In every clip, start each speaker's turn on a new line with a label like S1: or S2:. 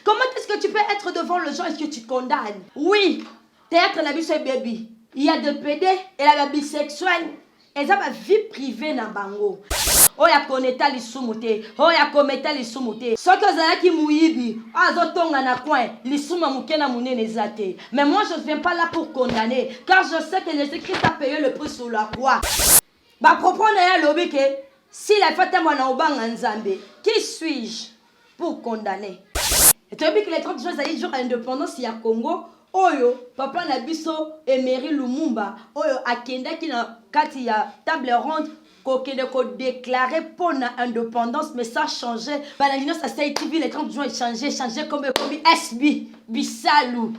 S1: Comment est-ce que tu peux être devant le gens et que tu condamnes? Oui, théâtre la vie baby. Il y a des PD et la bisexuelle. Et ça va vie privée dans bango. Oh ya koneta lisumu te, oh ya kometa lisumu te. Soki ozalaki muyibi, azotonga na coin, lisumu muke na munene zate. Mais moi je ne viens pas là pour condamner, car je sais que Jésus-Christ a payé le prix sur la croix. Ba propos na ya lobi ke, s'il a fait moi na obanga nzambe, qui suis-je pour condamner? Et tu as vu que les 30 jours allaient jour à l'indépendance il y a Congo. Oyo, papa na biso Emery Lumumba, oyo akenda ki na kati ya table ronde kokende ko déclarer pour l'indépendance, mais ça changeait. Balandino ça s'est TV les 30 jours changé comme SB bisalou.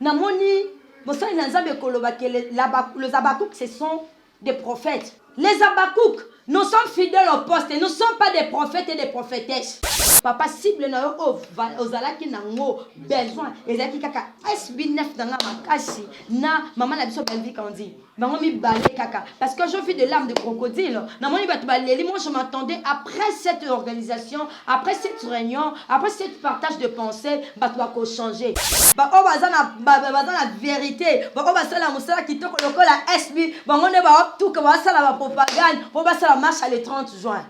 S1: Namoni mosali na nzambe koloba ke les Abakouk ce sont des prophètes. Les Abakouk, nous sommes fidèles au poste, nous ne sommes pas des prophètes et des prophétesses. Papa cible na yo ozalaki nango besoin ezaki kaka SB9 danga makasi na maman na biso belvi kandi bango mi balé kaka parce que je vis de larmes de crocodile na moni batu baleli. Moi je m'attendais après cette organisation, après cette réunion, après cette partage de pensées batu ba ko changer ba o bazana vérité ba o basala musala kitoko lokola SB bango ne ba tout que ba sala ba propagande po ba sala marche le 30 juin.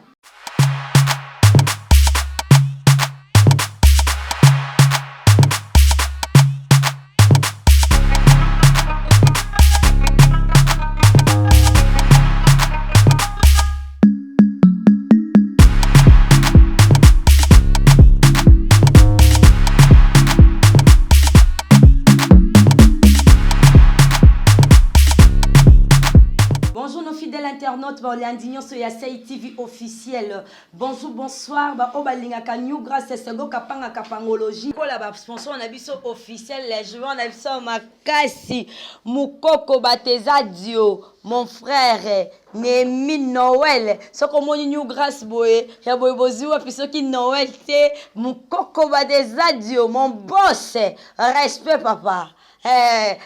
S1: Internaute l'indignon sur Yasai TV officiel. Bonjour, bonsoir. Ba obalingaka New Grace Sego kapanga kapangologie. Ko la ba sponsor on a biso officiel les joueurs on a biso makasi mukoko bateza dio mon frère Nemi Noël. So comme New Grace boye ya boye boziwa piso ki Noël te mukoko bateza dio mon boss. Respect papa.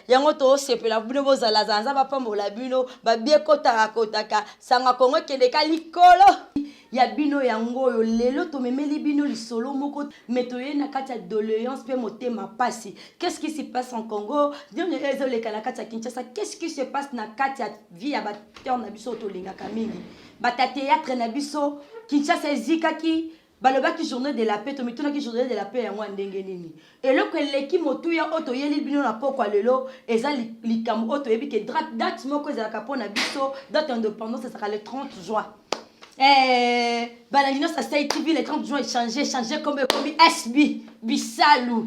S1: Yango to sepela bino bozala zanza ba pambola bino ba bie kotaka kotaka sanga kongo kende ka likolo ya bino yango yo lelo to memeli bino lisolo moko metoye na kati ya doléance pe motema pasi. Qu'est-ce qui se passe en Congo? Dieu ezole kana kati ya Kinshasa. Qu'est-ce qui se passe na kati ya vie ya bateur na biso to linga kamini bata théâtre na biso Kinshasa ezikaki balobaki journée de la paix to mituna ki journée de la paix yango ndenge nini eloko eleki motu ya oto yeli bino na pokwa lelo eza likambo oto yebi ke date moko ezalaka pona biso date indépendance ça sera le 30 juin. Balandino ça s'est TV le 30 juin changé comme SB bisalou.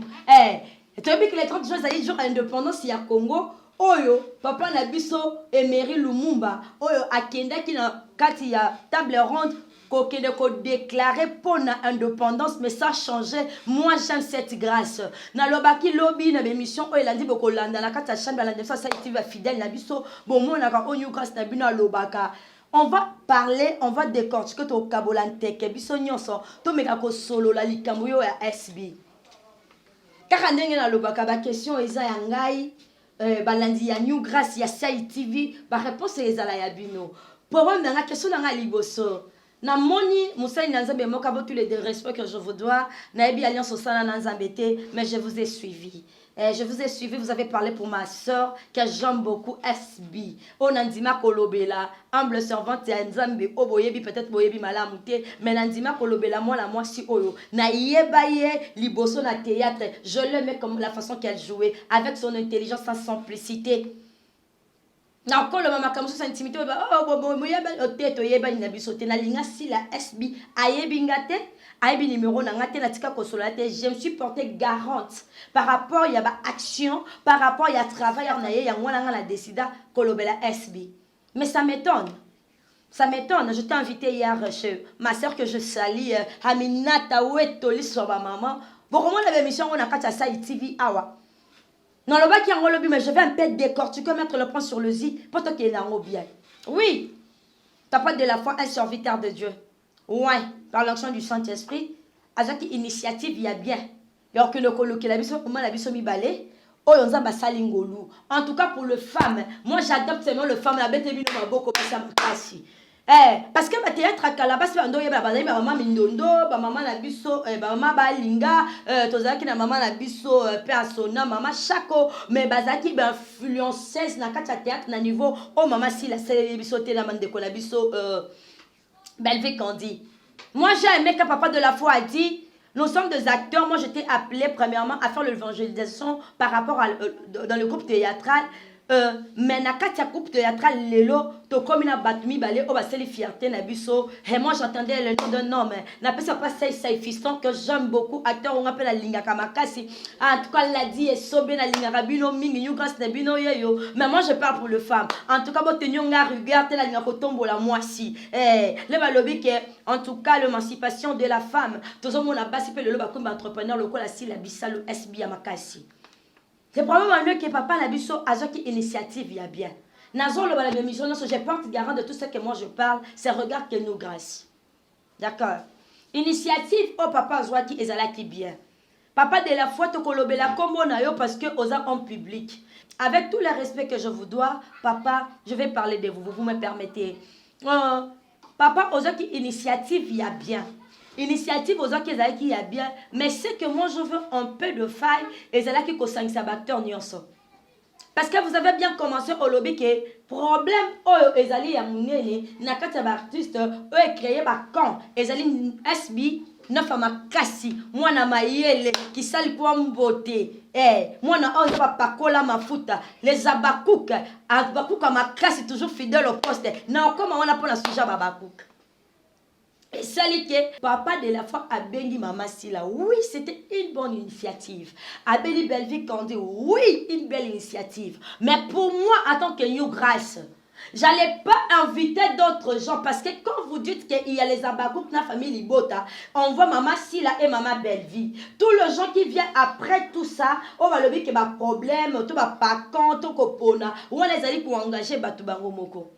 S1: Et tu as vu que le 30 juin ça jour à l'indépendance il y a Congo. Oyo papa na biso Emery Lumumba oyo akenda ki na kati ya table ronde kokende ko déclarer pour l'indépendance, mais ça changeait. Moi j'aime cette grâce na lobaki lobby na émission oyo landi boko landa na kati ya chambre la défense active fidèle na biso bon mona ka onyu grâce na bino lobaka. On va parler, on va décortiquer to kabolante ke biso nyonso to meka ko solo la likambo yo ya SB kaka ndenge na lobaka ba question eza ya ngai balandi ya New Grace ya Sai TV ba réponse ezala ya bino problème na question na ngai liboso na moni musai na nzambe moka bo tous les respects que je vous dois na ebi alliance au sana na nzambe te mais je vous ai suivi. Je vous ai suivi, vous avez parlé pour ma soeur que j'aime beaucoup SB. On andima kolobela, humble servante ya nzambe oboyebi peut-être boyebi malamute, mais nandima kolobela moi si oyo. Na yebaye liboso na théâtre, je l'aimais comme la façon qu'elle jouait avec son intelligence, sa simplicité. Na ko le mama comme ça intimité moyeba oteto yeba ni biso te na linga si la SB ayebi ngate ayebi numéro na ngate na tika kosolate je me suis porté garante par rapport ya ba action par rapport ya travail na ye ya ngwana nga na décida kolobela SB. Mais ça m'étonne. Ça m'étonne. Je t'ai invité hier chez ma sœur que je salue Aminata Wetoli sur ma maman. Bon comment la émission on a kata Sai TV awa. Non, le bac qui est en lobby, mais je vais un peu décortiquer, mettre le point sur le zi, pour toi qui est dans le bien. Oui, tu n'as pas de la foi, un serviteur de Dieu. Ouais, par l'action du Saint-Esprit, avec une initiative, il y a bien. Alors que le coloqué, la biso, comment la biso mi balé, oh, on a salingolou. En tout cas, pour le femme, moi j'adopte seulement le femme, la bête est venue ma beaucoup, parce que Parce que le théâtre à Calabas, il y a maman Mindondo, maman Nabiso, maman Balinga, Tozaki na maman Nabiso, Persona, maman Chako, mais Bazaki influenceuse na katia théâtre na niveau, oh maman si la célébration bisoté la man de Kolabiso, Belvic Candy. Moi j'ai aimé que papa de la foi a dit, nous sommes des acteurs, moi j'étais appelée premièrement à faire l'évangélisation par rapport à, dans le groupe théâtral. Mais na katia coupe théâtral lelo to comme na batmi balé o baseli fierté na biso et moi j'entendais le nom d'un homme na pesa pas say fiston que j'aime beaucoup acteur on appelle la linga kamakasi en tout cas l'a dit et sobe na linga rabino mingi you grâce na bino yo mais moi je parle pour le femme en tout cas bo tenir nga regarde la linga kotombo la moi si le balobi que en tout cas l'émancipation de la femme tozo mona basi pe le ba comme entrepreneur le la si la bisalo SB ya makasi. C'est probablement que papa n'a biso azoki initiative il y a bien. Nazo le balade mission non je porte garant de tout ce que moi je parle, c'est regard que nous grâce. D'accord. Initiative au papa zoaki ezalaki bien. Papa de la foi to kolobela kombo na yo parce que osa en public. Avec tout le respect que je vous dois, papa, je vais parler de vous, vous me permettez. Papa ozoki initiative il y a bien. Initiative aux gens qui y a bien, mais c'est que moi je veux un peu de faille et c'est là qu'il faut s'inquiéter nyonso. Parce que vous avez bien commencé au lobby que problème oh ezali ya munene na kati ya artiste eux créé ba camp ezali SB neuf makasi mwana mayele qui sali pour mbote mwana on va pakola mafuta les abakouk makasi toujours fidèle au poste na comment on a pour la sujet babakouk. Et sali que papa de la foi a béni maman Sila. Oui, c'était une bonne initiative. A béni Belvic Candy. Oui, une belle initiative. Mais pour moi, en tant que New Grace, j'allais pas inviter d'autres gens parce que quand vous dites qu'il y a les abakouk dans la famille Libota, on voit maman Sila et maman Belvi. Tous les gens qui viennent après tout ça, on va le dire qu'il y a un problème, tout va pas quand, tout copona, ou on les a dit pour engager Batubango Moko.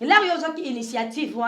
S1: Là, il y a une initiative,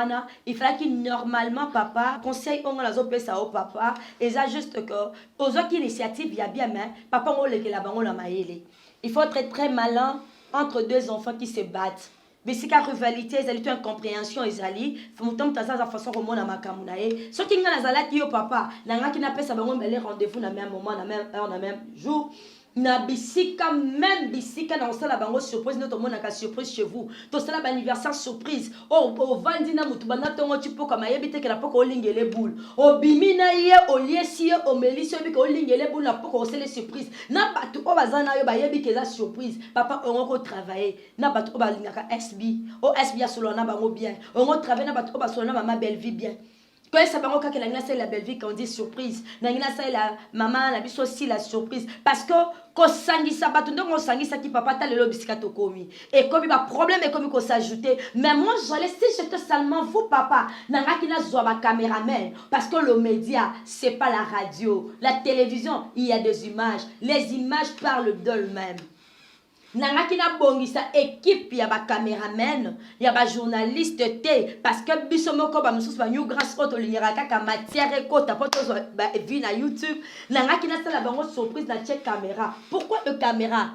S1: il fallait que normalement, papa, conseil, on a ça au papa, et ça juste que, aux autres initiatives, il y a bien, mais papa, on l'a maïlé. Il faut être très malin entre deux enfants qui se battent. Mais si la rivalité, ils ont une incompréhension, ils ont une façon de faire ma camoulaye. Ce qui est dans papa, qui n'a pas ça, rendez-vous dans le même moment, dans le même heure, dans le même jour. Na bisika même bisika na osala bango surprise notre monde na surprise chez vous to sala ba anniversaire surprise oh vandi na mutu banda tongo tipo kama yebite ke na poko olingele boule o bimina ye o liesi o melisi bi ko olingele boule na poko osele surprise na batu o bazana yo ba yebi ke za surprise papa on ko travailler na batu o balingaka SB o SB ya solo na bango bien on travailler na batu o ba solo na mama belle vie bien. Quand ça va que la glace la belle vie quand on dit surprise, la glace la maman la biso aussi la surprise parce que quand sangi ça bat donc on sangi ça qui papa ta le biscato komi et comme il va problème et comme il faut s'ajouter mais moi j'allais si j'étais seulement vous papa nanga qui na zoa ba caméraman parce que le média c'est pas la radio, la télévision, il y a des images, les images parlent d'elles-mêmes. Nanga ki na bongisa équipe ya ba caméraman ya ba journaliste té parce que biso moko ba mususu ba new grâce auto lignera kaka matière ekota poto ba vi na YouTube nanga ki na sala bango surprise na check caméra. Pourquoi le caméra?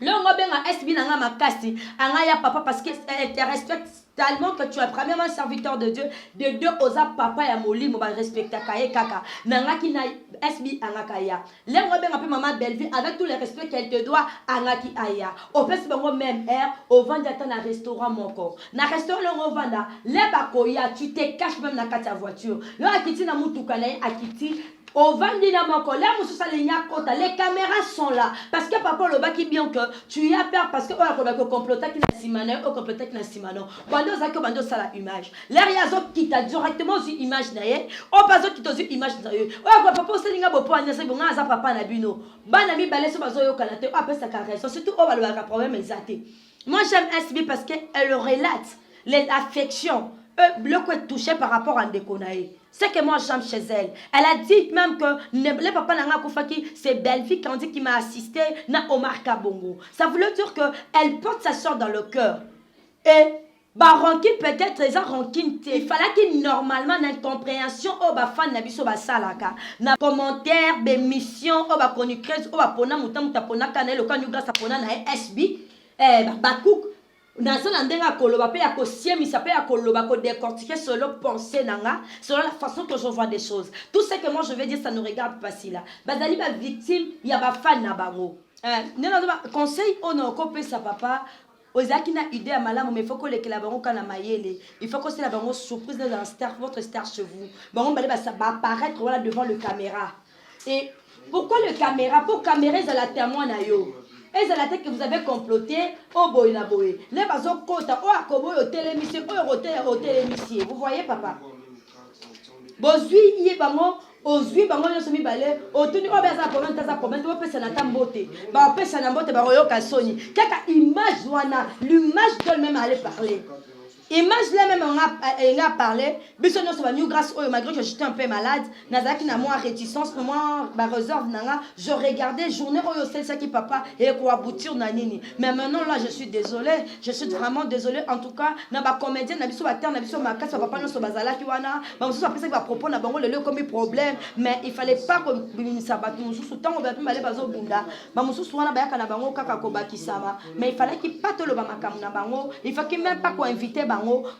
S1: Le ngobenga SB nanga makasi anga ya papa parce que te respecte tellement que tu es premièrement serviteur de Dieu, de deux osa papa ya molimo ba respecta kaye kaka nanga ki na SB anga kaya le ngobenga pe maman Belleville avec tout le respect qu'elle te doit anga ki aya au pesi bango même air au vendre dans un restaurant moko na restaurant le vanda le bakoya tu te caches même na kata voiture le akiti na mutuka na akiti au vendina moko là mususa le nyakota les caméras sont là parce que papa le baki bien que tu as peur parce que on a ko comploter qui na simana ou comploter qui na simano bando za que bando ça la image l'air ya zo qui t'a directement sur image na ye o pas zo qui t'a sur image na ye o ko papa se linga bopo anya se bonga za papa na bino bana mi balé so bazo yo kanate o apesa caresse surtout o ba le problème exacté. Moi j'aime SB parce que elle relate les affections le quoi touché par rapport à Ndekonae. C'est que moi j'aime chez elle. Elle a dit même que le papa Nanga Koufaki, c'est Belvi Kandi qui m'a assisté na Omar Kabongo. Ça voulait dire que elle porte sa soeur dans le cœur. Et bah rancune peut-être les rancune. Il fallait qu'il normalement l'incompréhension au ba fan na biso ba salaka. Na commentaire, bémission, au ba chroniqueuse, au ba pona muta muta pona kanel au kanu grâce à pona na SB. Bakouk. Nasala ndenga koloba pe ya kosiemisa pe ya koloba ko décortiquer selon pensée nanga, selon la façon que je vois des choses. Tout ce que moi je vais dire ça ne regarde pas si là. Bazali ba victime ya ba fan na bango. Nena conseil ono ko pesa papa. Ozaki na idée à malamu mais il faut que les bango kana mayele. Il faut que c'est la bango surprise dans la star votre star chez vous. Bango balé ba ça va apparaître voilà devant le caméra. Et pourquoi le caméra? Pour camérer za la témoin na yo. Et c'est la tête que vous avez comploté au boy na boy. Les bazos kota o akobo au télémission au télémission. Vous voyez papa? Bozui yé bango ozui bango yo somi balé otuni o beza problème to pesa na tambote. Ba pesa na mbote ba royo kasoni. Kaka image wana, l'image d'elle-même allait parler. Image là même on a parlé, biso no so new grâce malgré que j'étais un peu malade, nazaki na moi réticence, moi ba réserve nanga, je regardais journée oyo c'est ça qui papa et ko aboutir na nini. Mais maintenant là je suis désolée, je suis vraiment désolée en tout cas na ba comédien na biso ba terre na biso makasa papa no so bazala ki wana, ba so penser que va propos na bango le comme problème, mais il fallait pas que ça bat nous sous temps on va plus aller bazo bunda. Ba mususu wana ba yaka na bango kaka ko bakisama, mais il fallait qu'il pas te le ba makam na bango, il faut qu'il même pas ko inviter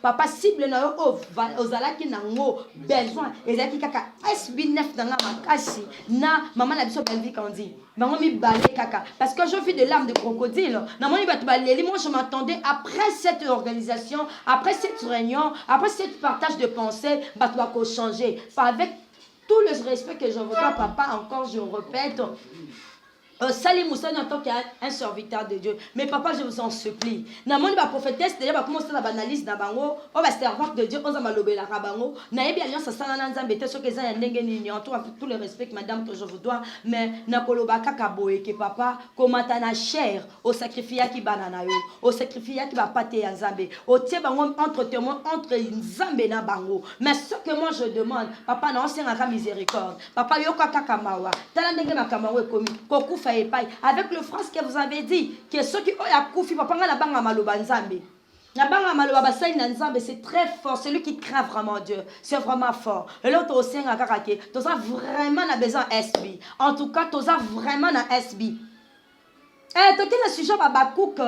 S1: papa cible na yo ozalaki nango besoin ezalaki kaka SB9 nanga makasi na maman na biso belvi kandi bango mi balé kaka parce que je vis de larmes de crocodile na moni batu baleli moi je m'attendais après cette organisation après cette réunion après cette partage de pensée batu ba ko changer avec tout le respect que je vous dois papa encore je répète Salim Moussani en tant qu'un serviteur de Dieu. Mais papa, je vous en supplie. Dans mon prophétesse, déjà, commencer la analyse dans bango. On va servir de Dieu. On va malobé la rabango. Naïbi alliance ça n'a pas été ce que ça y a n'engagé en tout avec tout le respect, madame, que je vous dois. Mais na koloba kakaboé que papa, comment t'as cher au sacrifice qui banana yo, au sacrifice qui va pâter à Zambé, au tie bango entre témoins entre Zambé na bango. Mais ce que moi je demande, papa, non, c'est un miséricorde. Papa, yo kakamawa. T'as n'engagé ma kamawa commis. Koku avec le phrase que vous avez dit que ceux qui ont koufi papa na banga maloba nzambe na banga maloba basai na nzambe c'est très fort celui qui craint vraiment Dieu c'est vraiment fort et l'autre aussi nga kakake toza vraiment na besoin SB en tout cas toza vraiment na SB toki na sujet ba bakouk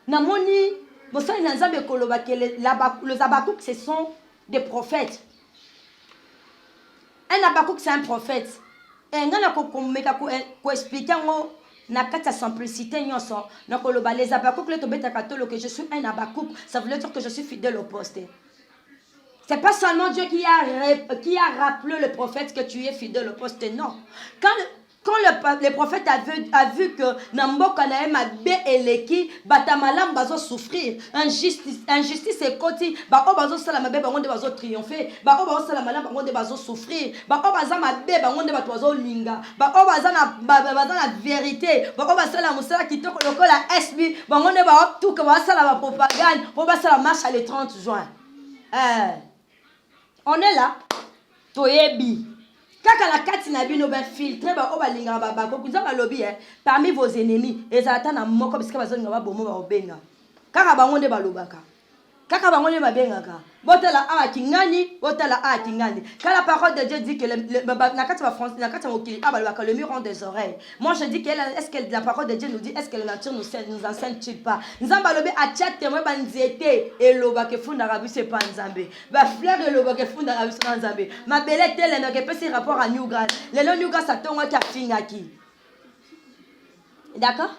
S1: na moni bosai na nzambe koloba que les Habakkuk ce sont des prophètes un Habakkuk c'est un prophète. Et ngana ko expliquer ngo na kata simplicité nyonso na koloba les Habakkuk le tobeta katolo que je suis un Habakkuk ça veut dire que je suis fidèle au poste. C'est pas seulement Dieu qui a rappelé le prophète que tu es fidèle au poste, non. Quand le prophète a vu que Namboka Naema B et Leki, Batamalam bazo souffrir, injustice et koti, ba o bazo salamabe ba onde bazo triompher, ba o bazo salamalam ba onde bazo souffrir, ba o baza mabe ba onde bazo linga, ba o baza na vérité, ba o baza la musala kitoko lokola SB, ba onde ba tout que ba sala ba propagande, o ba sala marche le 30 juin. On est là, toyebi. Kaka la kati na bino ben filtré ba o ba linga ba ko kunza ba lobby parmi vos ennemis ezata na moko bisika bazonga ba bomo ba obenga kaka bangonde ba lobaka kaka bangonde ba bengaka botela a kingani botela a kingani quand la parole de Dieu dit que na kati ba France na kati mokili a ba lobaka le mur des oreilles moi je dis que est-ce que la parole de Dieu nous dit est-ce que la nature nous enseigne-t-il pas nzamba lobi a tia témoin ba nzete et lobaka funda rabi c'est pas nzambe ba fleur et lobaka funda rabi c'est nzambe ma belle telle na que petit rapport à New Grass le New Grass atonga ta fingaki d'accord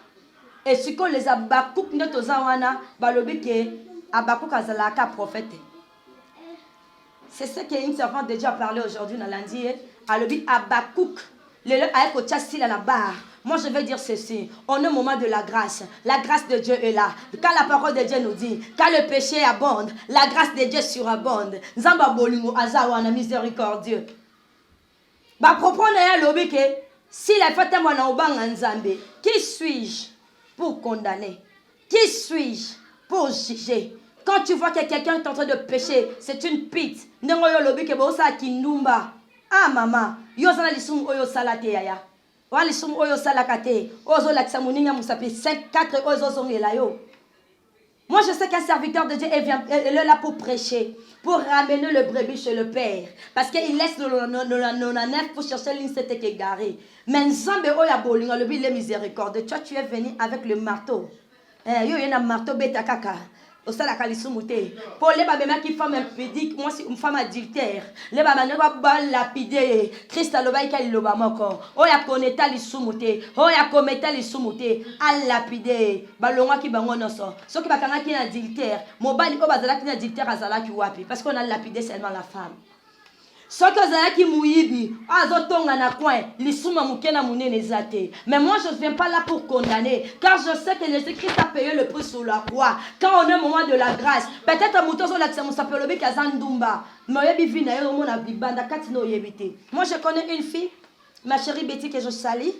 S1: et si qu'on les Habakkuk ndoto za wana ba lobi que Habakkuk azalaka prophète. C'est ce qu'une servante de Dieu a parlé aujourd'hui dans lundi. À l'obit Habakkuk. Le la barre. Moi je vais dire ceci. On est au moment de la grâce. La grâce de Dieu est là. Quand la parole de Dieu nous dit, quand le péché abonde, la grâce de Dieu surabonde. Nzamba bolingo azawana miséricordieux. Ba propos na lobi que si la fête moi na obanga nzambe, qui suis-je pour condamner? Qui suis-je pour juger? Quand tu vois que quelqu'un est en train de pécher, c'est une pite. Nengoyo lobi ke bosa kinumba. Ah maman, yo sana lisum oyo salate yaya. Wa lisum oyo salakate. Ozo laksa muninga musapi 5-4 ozo songela yo. Moi je sais qu'un serviteur de Dieu est là pour prêcher, pour ramener le brebis chez le Père. Parce qu'il laisse le nef pour chercher l'insecte qui est garé. Mais Nzambe oya bolinga lobi le miséricorde. Toi tu es venu avec le marteau. Yo yena marteau beta kaka. au sein de la calisumouté. Pour les babémas qui font impédique, moi c'est une femme adultère. Les babémas ne lapider. Christ a l'obaï qu'elle l'oba moko. Oh ya koneta lisumouté. Oh ya kometa lisumouté. À lapider. Balonga qui bangonoso. Ce qui va kanga qui est adultère. Mobali ko bazala qui est adultère azala qui wapi. Parce qu'on a lapidé seulement la femme. Ce que vous qui mouibi, azotonga na coin, l'isuma mukena munene zate. Mais moi je ne viens pas là pour condamner, car je sais que Jésus-Christ a payé le prix sur la croix. Quand on est au moment de la grâce, peut-être un mouton sur l'accès, on s'appelle le Kazandumba. Moi je connais une fille, ma chérie Betty que je salue.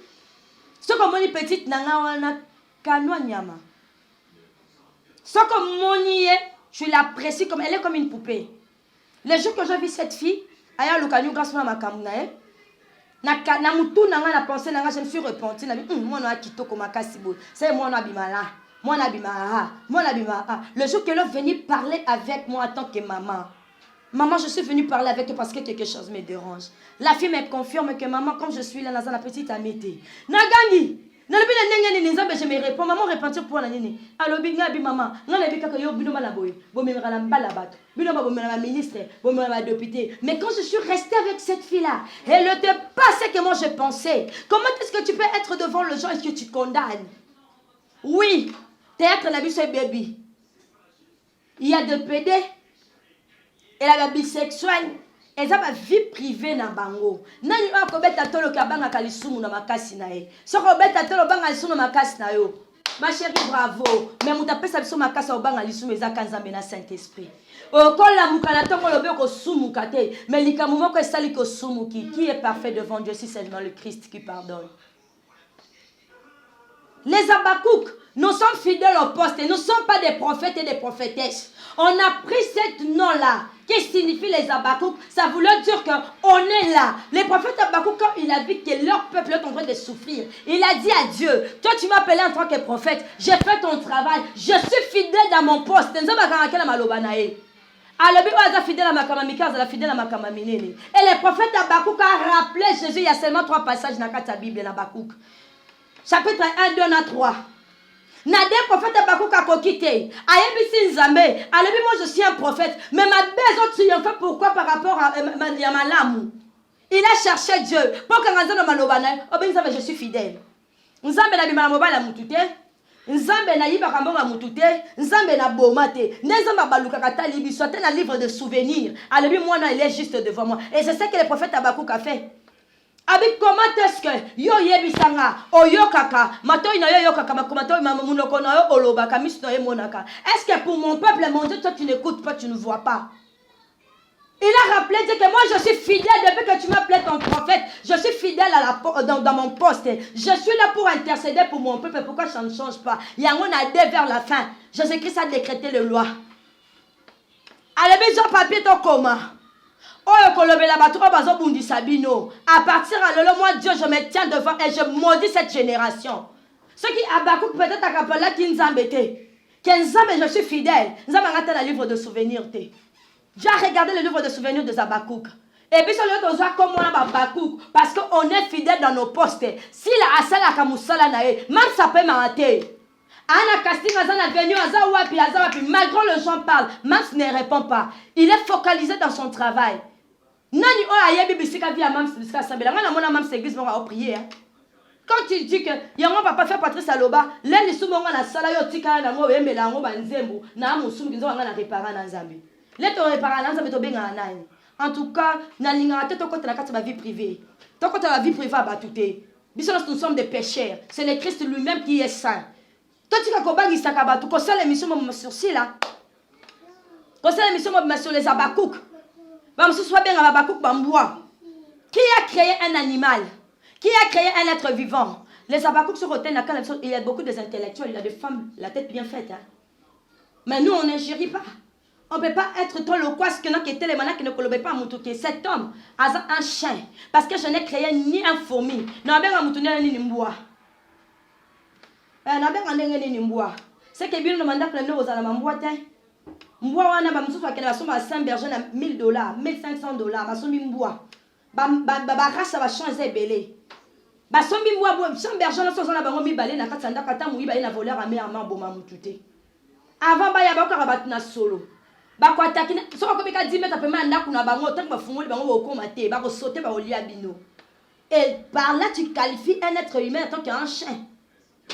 S1: Ce que mon petite nanga wana kanwa nyama. Ce que mon je l'apprécie comme elle est comme une poupée. Le jour que j'ai vu cette fille, aya lokanyu grâce à ma kamnae na mutu nanga na pensé nanga je me suis repenti na moi na kitoko makasi bo c'est moi na bimala moi na bimala le jour que l'on venu parler avec moi en tant que maman je suis venue parler avec elle parce que quelque chose me dérange. La fille me confirme que maman comme je suis là dans la petite amitié nagani je me réponds, maman repentir pour la nini. Alors, maman, non, la bika yo bino malaboy, bomera la balabat, bino bomera ministre, bomera député. Mais quand je suis restée avec cette fille-là, elle ne était pas ce que moi je pensais. Comment est-ce que tu peux être devant le gens et que tu condamnes? Oui, théâtre la vie c'est baby. Il y a des PD, et la bisexuelle. Eza ba vie privée na bango. Nani wa ko beta tolo ka banga kalisumu na makasi na ye. So ko beta tolo banga lisumu na makasi na yo. Ma chérie bravo. Mais muta pesa biso makasi o banga lisumu eza kanzambe na Saint-Esprit. O ko la mukana tongo lobe ko sumu kate. Mais likamu moko esali ko sumu qui est parfait devant Dieu si seulement le Christ qui pardonne. Les Abakouk, nous sommes fidèles au poste. Nous ne sommes pas des prophètes et des prophétesses. On a pris ce nom-là. Qu'est-ce que signifie les Abakouk? Ça voulait dire qu'on est là. Les prophètes Abakouk, quand il a vu que leur peuple est en train de souffrir, il a dit à Dieu, toi tu m'as appelé en tant que prophète, j'ai fait ton travail, je suis fidèle dans mon poste. Et les prophètes Abakouk ont rappelé Jésus, il y a seulement 3 passages dans la Bible d'Abakouk. Chapitre 1, 2, 3. Nade prophète Abakouk a quitté. Ayebisi Nzambe. Alebi moi je suis un prophète. Mais ma besoin triompher pourquoi par rapport à Yamalamu. Il a cherché Dieu. Pour que Nzambe malobana. Nzambe je suis fidèle. Nzambe na bimala mobala mutute. Nzambe na yiba kambonga mutute. Nzambe na bomate. Nzambe baluka katali biso te na livre de souvenirs. Alebi moi il est juste devant moi. Et c'est ce que le prophète Abakouk a fait. Avec comment est-ce que yo yebisanga oyokaka mato ina yo yokaka makomato mamunoko na yo olobaka misu na yo monaka. Est-ce que pour mon peuple mon Dieu toi tu n'écoutes pas, tu ne vois pas? Il a rappelé que moi je suis fidèle depuis que tu m'appelles ton prophète. Je suis fidèle à dans mon poste. Je suis là pour intercéder pour mon peuple. Pourquoi ça ne change pas? Il y a un adé vers la fin. Jésus-Christ a décrété le loi. Allez besoin papier ton coma. À partir de là, moi, Dieu, je me tiens devant et je maudis cette génération. Ceux qui Abakouk peut-être à Kapala qui nous embêtaient. Je suis fidèle. Nous avons regardé le livre de souvenirs. J'ai regardé le livre de souvenirs de Abakouk. Et puis, sur le dos, comme on a Abakouk, parce qu'on est fidèle dans nos postes. Si la Asala Kamoussala nae, même ça peut m'arrêter. Anna Casting a venu à Zawapi, malgré le gens parle, Mams ne répond pas. Il est focalisé dans son travail. Nani o ayebi bisika via Mams bisika sambela ngana mona Mams église mo va prier. Quand tu dis que yango papa fait Patrice Aloba, leli sumonga na sala yo tika na ngo yembela ngo banzembo na musumu kinzo ngana réparer na Nzambe. Leto réparer na Nzambe to benga nani. En tout cas, na linga teto kota na kati ba vie privée. To kota la vie privée abatute. Biso nous sommes des pécheurs. C'est le Christ lui-même qui est saint. Toi tu kakobangi sakabatu ko sala émission mo sur là. Ko sala émission mo sur les Abakouk. Qui a créé un animal? Qui a créé un être vivant? Les Abakouk se retiennent quand il y a beaucoup d'intellectuels, il y a des femmes, la tête bien faite. Hein? Mais nous, on n'ingérit pas. On ne peut pas être trop loquace que nous qui les manas qui ne collabent pas à Moutouké. Cet homme a un chien. Parce que je n'ai créé ni un fourmi. Non, mais on a ni nimbois. C'est que bien le mandat que nous avons m'emboîter. Mboa wana ba msusu akene basomba à Saint-Berger na $1000, $1500, basombi mboa. Ba rasa ba change ebele. Basombi mboa bo Saint-Berger na sozona bango mibale na katanda kata muiba ina voleur a mer ma boma mutute. avant baya bakaka bato na solo bakwataki soki okobika 10 mètres pema ndako na bango ntango bafungoli bango bokoma te bakosote bakolia bino. Et par là tu qualifies un être humain en tant qu'un chien.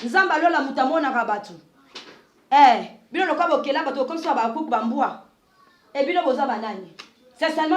S1: Nzamba alola moto amonaka bato bino lokola bokela bato comme ça bakuku bambwa bino boza banani. C'est seulement